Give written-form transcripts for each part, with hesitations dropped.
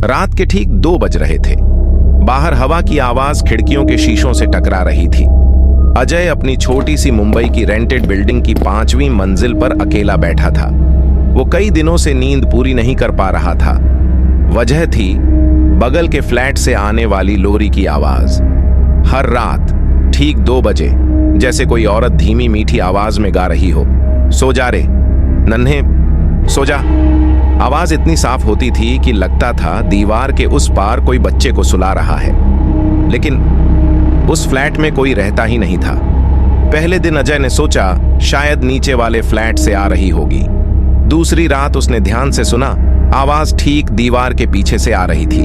रात के ठीक 2 बज रहे थे। बाहर हवा की आवाज खिड़कियों के शीशों से टकरा रही थी। अजय अपनी छोटी सी मुंबई की रेंटेड बिल्डिंग की 5वीं मंजिल पर अकेला बैठा था। वो कई दिनों से नींद पूरी नहीं कर पा रहा था। वजह थी बगल के फ्लैट से आने वाली लोरी की आवाज। हर रात ठीक 2 बजे जैसे कोई औरत धीमी मीठी आवाज में गा रही हो, सो जा रे नन्हे, सो जा। आवाज इतनी साफ होती थी कि लगता था दीवार के उस पार कोई बच्चे को सुला रहा है। लेकिन उस फ्लैट में कोई रहता ही नहीं था। पहले दिन अजय ने सोचा शायद नीचे वाले फ्लैट से आ रही होगी। दूसरी रात उसने ध्यान से सुना, आवाज ठीक दीवार के पीछे से आ रही थी।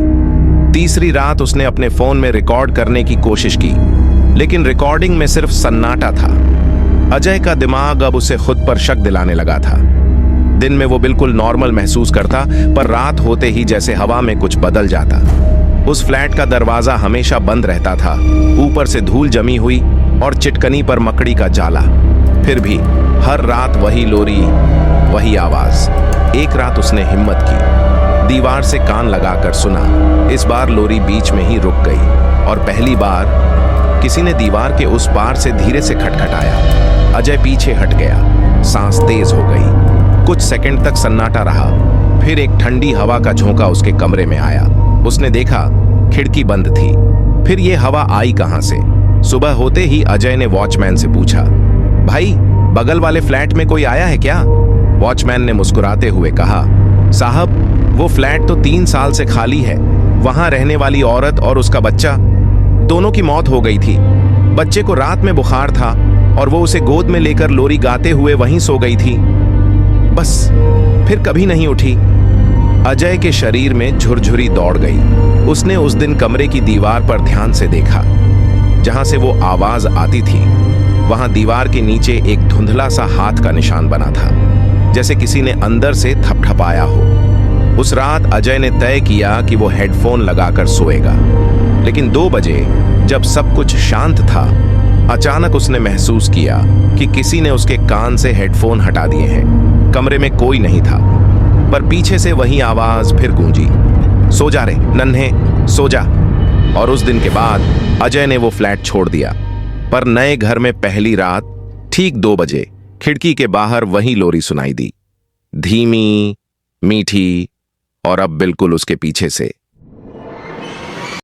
तीसरी रात उसने अपने फोन में रिकॉर्ड करने की कोशिश की, लेकिन रिकॉर्डिंग में सिर्फ सन्नाटा था। अजय का दिमाग अब उसे खुद पर शक दिलाने लगा था। दिन में वो बिल्कुल नॉर्मल महसूस करता, पर रात होते ही जैसे हवा में कुछ बदल जाता। उस फ्लैट का दरवाजा हमेशा बंद रहता था, ऊपर से धूल जमी हुई और चिटकनी पर मकड़ी का जाला। फिर भी हर रात वही लोरी, वही आवाज। एक रात उसने हिम्मत की, दीवार से कान लगाकर सुना। इस बार लोरी बीच में ही रुक गई और पहली बार किसी ने दीवार के उस पार से धीरे से खटखटाया। अजय पीछे हट गया, सांस तेज हो गई। कुछ सेकंड तक सन्नाटा रहा, फिर एक ठंडी हवा का झोंका उसके कमरे में आया। उसने देखा खिड़की बंद थी। फिर ये हवा आई कहां से? सुबह होते ही अजय ने वॉचमैन से पूछा, भाई बगल वाले फ्लैट में कोई आया है क्या? वॉचमैन ने मुस्कुराते हुए कहा, साहब वो फ्लैट तो 3 साल से खाली है। वहां रहने वाली औरत और उसका बच्चा, दोनों की मौत हो गई थी। बच्चे को रात में बुखार था और वो उसे गोद में लेकर लोरी गाते हुए वहीं सो गई थी। बस फिर कभी नहीं उठी। अजय के शरीर में झुरझुरी दौड़ गई। उसने उस दिन कमरे की दीवार पर ध्यान से देखा। जहां से वो आवाज आती थी वहां दीवार के नीचे एक धुंधला सा हाथ का निशान बना था, जैसे किसी ने अंदर से थपथपाया हो। उस रात अजय ने तय किया कि वो हेडफोन लगाकर सोएगा। लेकिन 2 बजे जब सब कुछ शांत था, अचानक उसने महसूस किया कि किसी ने उसके कान से हेडफोन हटा दिए हैं। कमरे में कोई नहीं था, पर पीछे से वही आवाज फिर गूंजी, सो जा रे नन्हे, सो जा। और उस दिन के बाद अजय ने वो फ्लैट छोड़ दिया। पर नए घर में पहली रात ठीक 2 बजे खिड़की के बाहर वही लोरी सुनाई दी, धीमी, मीठी और अब बिल्कुल उसके पीछे से।